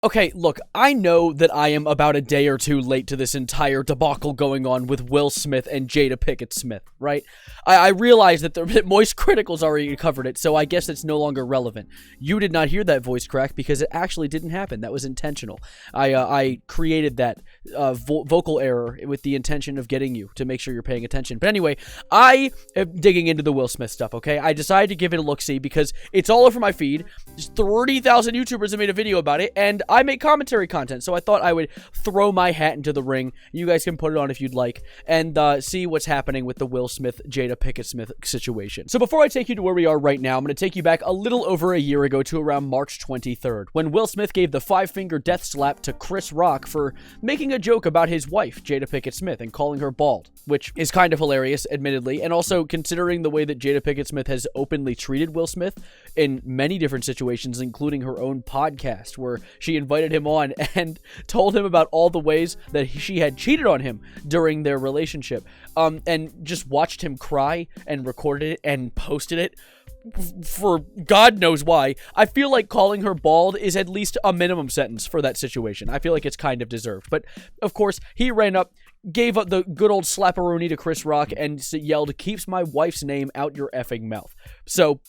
Okay, look, I know that I am about a day or two late to this entire debacle going on with Will Smith and Jada Pinkett Smith, right? I realize that the Moist Critical's already covered it, so I guess it's no longer relevant. You did not hear that voice crack because it actually didn't happen. That was intentional. I created that vocal error with the intention of getting you to make sure you're paying attention. But anyway, I am digging into the Will Smith stuff, okay? I decided to give it a look-see because it's all over my feed. There's 30,000 YouTubers have made a video about it, and I make commentary content, so I thought I would throw my hat into the ring. You guys can put it on if you'd like, and see what's happening with the Will Smith, Jada Pinkett Smith situation. So before I take you to where we are right now, I'm going to take you back a little over a year ago to around March 23rd, when Will Smith gave the 5-finger death slap to Chris Rock for making a joke about his wife, Jada Pinkett Smith, and calling her bald, which is kind of hilarious, admittedly, and also considering the way that Jada Pinkett Smith has openly treated Will Smith in many different situations, including her own podcast, where she invited him on and told him about all the ways that she had cheated on him during their relationship, and just watched him cry and recorded it and posted it for God knows why. I feel like calling her bald is at least a minimum sentence for that situation. I feel like it's kind of deserved. But, of course, he ran up, gave up the good old slapperoonie to Chris Rock, and yelled, "Keeps my wife's name out your effing mouth." So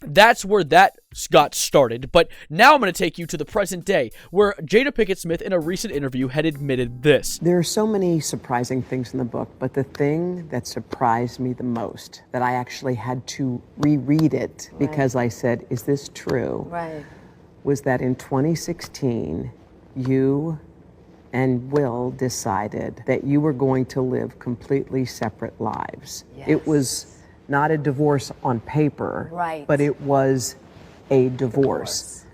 that's where that got started, but now I'm going to take you to the present day, where Jada Pinkett Smith in a recent interview had admitted this. There are so many surprising things in the book, but the thing that surprised me the most, that I actually had to reread it because I said, is this true? Right. Was that in 2016, you and Will decided that you were going to live completely separate lives. Yes. It was not a divorce on paper, right, but it was a divorce.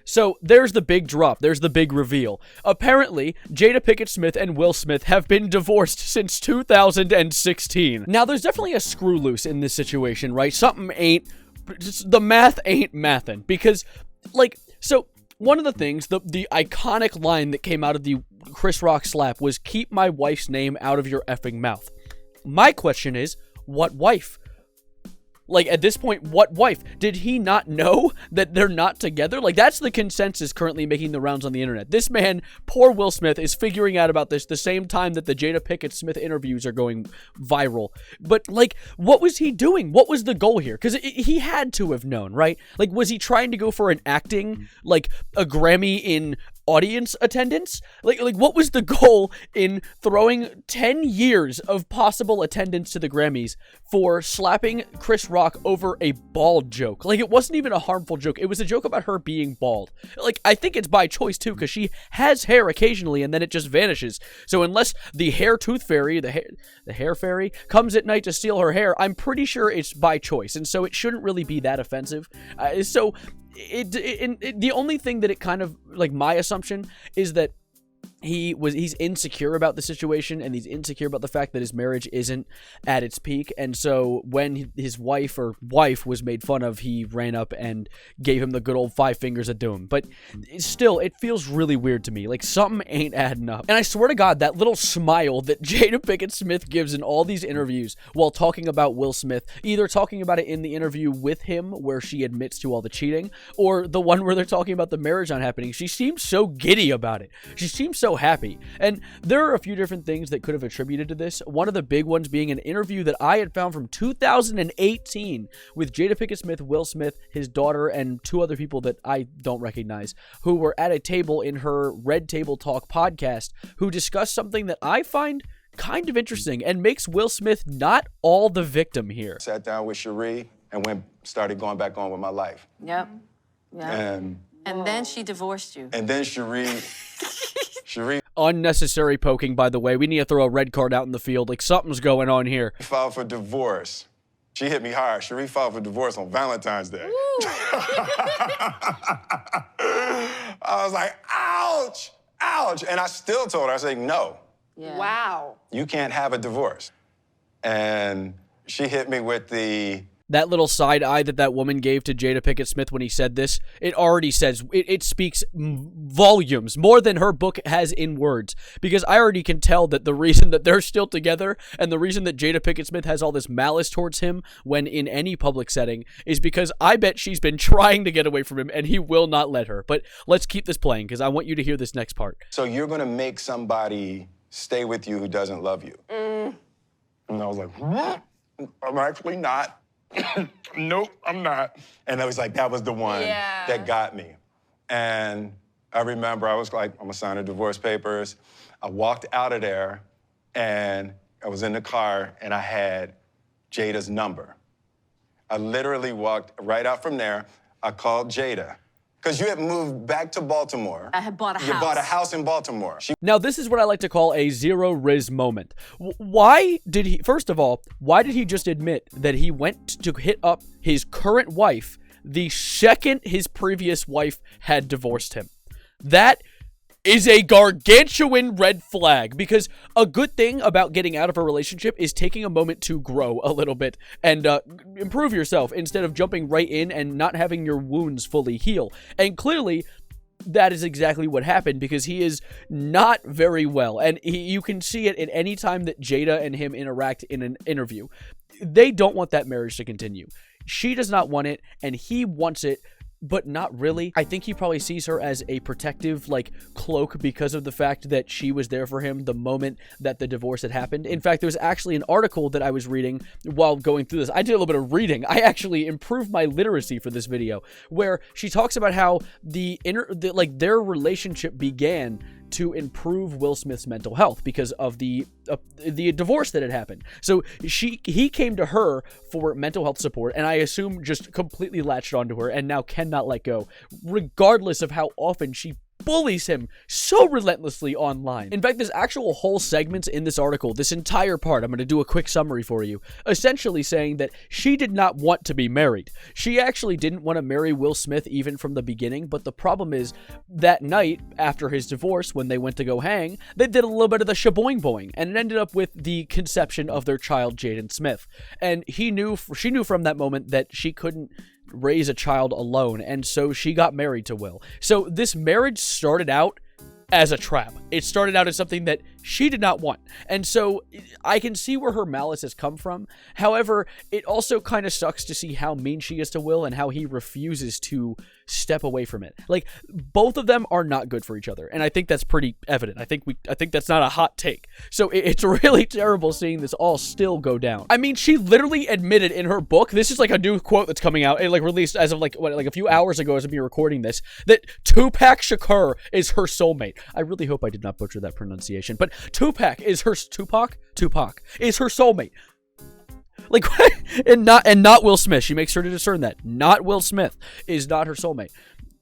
So there's the big drop. There's the big reveal. Apparently, Jada Pinkett Smith and Will Smith have been divorced since 2016. Now, there's definitely a screw loose in this situation, right? Something ain't, the math ain't mathin'. Because, like, so one of the things, the iconic line that came out of the Chris Rock slap was, "Keep my wife's name out of your effing mouth." My question is, what wife? Like, at this point, what wife? Did he not know that they're not together? Like, that's the consensus currently making the rounds on the internet. This man, poor Will Smith, is figuring out about this the same time that the Jada Pinkett Smith interviews are going viral. But, like, what was he doing? What was the goal here? Because he had to have known, right? Like, was he trying to go for an acting, like, a Grammy in audience attendance? Like what was the goal in throwing 10 years of possible attendance to the Grammys for slapping Chris Rock over a bald joke? Like, it wasn't even a harmful joke. It was a joke about her being bald. Like, I think it's by choice too, because she has hair occasionally and then it just vanishes. So unless the hair tooth fairy, the hair fairy, comes at night to steal her hair, I'm pretty sure it's by choice, and so it shouldn't really be that offensive. The only thing that it kind of, like, my assumption is that he's insecure about the situation, and he's insecure about the fact that his marriage isn't at its peak, and so when his wife was made fun of, he ran up and gave him the good old 5 fingers of doom. But still, it feels really weird to me. Like, something ain't adding up. And I swear to God, that little smile that Jada Pinkett Smith gives in all these interviews while talking about Will Smith, either talking about it in the interview with him where she admits to all the cheating, or the one where they're talking about the marriage not happening, she seems so giddy about it. She seems so happy. And there are a few different things that could have attributed to this. One of the big ones being an interview that I had found from 2018 with Jada Pinkett Smith, Will Smith, his daughter, and 2 other people that I don't recognize, who were at a table in her Red Table Talk podcast, who discussed something that I find kind of interesting and makes Will Smith not all the victim here. Sat down with Cherie and started going back on with my life. Yep. And then she divorced you. And then Cherie Unnecessary poking, by the way. We need to throw a red card out in the field. Like, something's going on here. filed for divorce. She hit me hard. Cherie filed for divorce on Valentine's Day. I was like, ouch, ouch. And I still told her, I said, no. Yeah. Wow. You can't have a divorce. And she hit me with the... that little side eye that woman gave to Jada Pinkett Smith when he said this, it already says, it speaks volumes, more than her book has in words, because I already can tell that the reason that they're still together and the reason that Jada Pinkett Smith has all this malice towards him when in any public setting is because I bet she's been trying to get away from him and he will not let her. But let's keep this playing because I want you to hear this next part. So you're gonna make somebody stay with you who doesn't love you? And I was like, what? I'm actually not. Nope, I'm not. And I was like, that was the one that got me. And I remember I was like, I'm gonna sign the divorce papers. I walked out of there and I was in the car and I had Jada's number. I literally walked right out from there. I called Jada. Because you had moved back to Baltimore. I had bought a house. You bought a house in Baltimore. Now, this is what I like to call a zero riz moment. Why did he, first of all, why did he just admit that he went to hit up his current wife the second his previous wife had divorced him? That is a gargantuan red flag, because a good thing about getting out of a relationship is taking a moment to grow a little bit and improve yourself instead of jumping right in and not having your wounds fully heal. And clearly, that is exactly what happened, because he is not very well. And you can see it at any time that Jada and him interact in an interview. They don't want that marriage to continue. She does not want it, and he wants it, but not really. I think he probably sees her as a protective, cloak because of the fact that she was there for him the moment that the divorce had happened. In fact, there was actually an article that I was reading while going through this. I did a little bit of reading. I actually improved my literacy for this video, where she talks about how their relationship began to improve Will Smith's mental health because of the divorce that had happened. So he came to her for mental health support, and I assume just completely latched onto her and now cannot let go, regardless of how often she bullies him so relentlessly online. In fact, there's actual whole segments in this article, this entire part. I'm going to do a quick summary for you, essentially saying that she did not want to be married. She actually didn't want to marry Will Smith even from the beginning, but the problem is that night after his divorce, when they went to go hang, they did a little bit of the shaboing boing, and it ended up with the conception of their child, Jaden Smith. And she knew from that moment that she couldn't raise a child alone, and so she got married to Will. So this marriage started out as a trap. It started out as something that she did not want. And so I can see where her malice has come from. However, it also kind of sucks to see how mean she is to Will and how he refuses to step away from it. Both of them are not good for each other, and I think that's pretty evident. I think that's not a hot take. So it's really terrible seeing this all still go down. I mean, she literally admitted in her book, this is a new quote that's coming out, and released as of a few hours ago as of me recording this, that Tupac Shakur is her soulmate. I really hope I did not butcher that pronunciation, but Tupac is her Tupac is her soulmate. And not Will Smith. She makes sure to discern that. Not Will Smith is not her soulmate.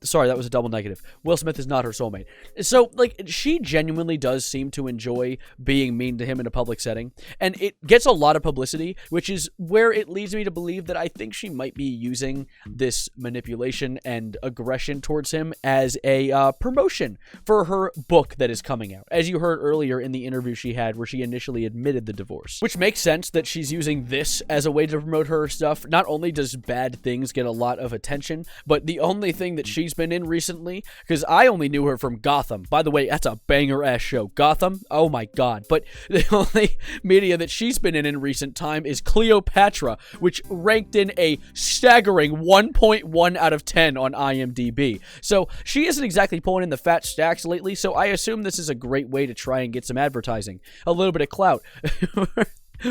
Sorry, that was a double negative. Will Smith is not her soulmate. So, she genuinely does seem to enjoy being mean to him in a public setting, and it gets a lot of publicity, which is where it leads me to believe that I think she might be using this manipulation and aggression towards him as a promotion for her book that is coming out, as you heard earlier in the interview she had where she initially admitted the divorce. Which makes sense that she's using this as a way to promote her stuff. Not only does Bad Things get a lot of attention, but the only thing that she's been in recently, because I only knew her from Gotham. By the way, that's a banger-ass show. Gotham? Oh my god. But the only media that she's been in recent time is Cleopatra, which ranked in a staggering 1.1 out of 10 on IMDb. So she isn't exactly pulling in the fat stacks lately, so I assume this is a great way to try and get some advertising. A little bit of clout.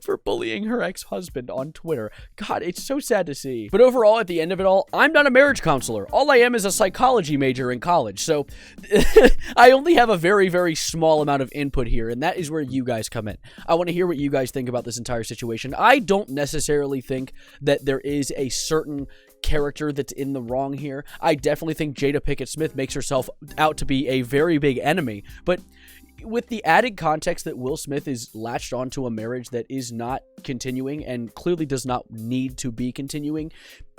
For bullying her ex-husband on Twitter. God, it's so sad to see. But overall, at the end of it all, I'm not a marriage counselor. All I am is a psychology major in college, so I only have a very, very small amount of input here, and that is where you guys come in. I want to hear what you guys think about this entire situation. I don't necessarily think that there is a certain character that's in the wrong here. I definitely think Jada Pinkett Smith makes herself out to be a very big enemy, but with the added context that Will Smith is latched onto a marriage that is not continuing and clearly does not need to be continuing,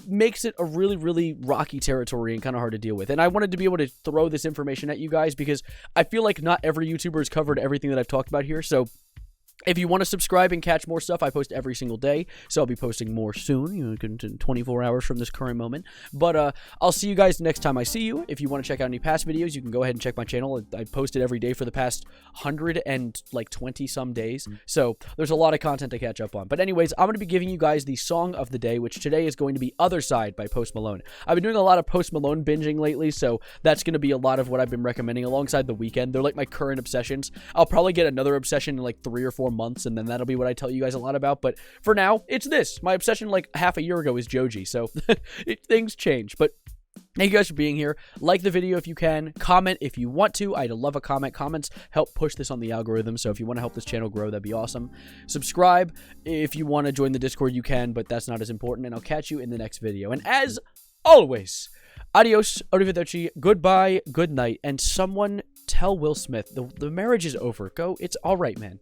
makes it a really, really rocky territory and kind of hard to deal with. And I wanted to be able to throw this information at you guys because I feel like not every YouTuber has covered everything that I've talked about here, so If you want to subscribe and catch more stuff, I post every single day, so I'll be posting more soon, in 24 hours from this current moment. But I'll see you guys next time I see you. If you want to check out any past videos, you can go ahead and check my channel. I posted every day for the past 120 some days, so there's a lot of content to catch up on. But anyways, I'm going to be giving you guys the song of the day, which today is going to be Other Side by Post Malone. I've been doing a lot of Post Malone binging lately, so that's going to be a lot of what I've been recommending alongside The Weeknd. They're like my current obsessions. I'll probably get another obsession in like 3 or 4 months, and then that'll be what I tell you guys a lot about. But for now, it's this. My obsession like half a year ago is Joji, so things change. But thank you guys for being here. Like the video if you can. Comment if you want to. I'd love a comment. Comments help push this on the algorithm, so if you want to help this channel grow, that'd be awesome. Subscribe if you want to join the Discord, you can, but that's not as important, and I'll catch you in the next video. And as always, adios, arrivederci, goodbye, good night, and someone tell Will Smith the marriage is over. Go, it's all right, man.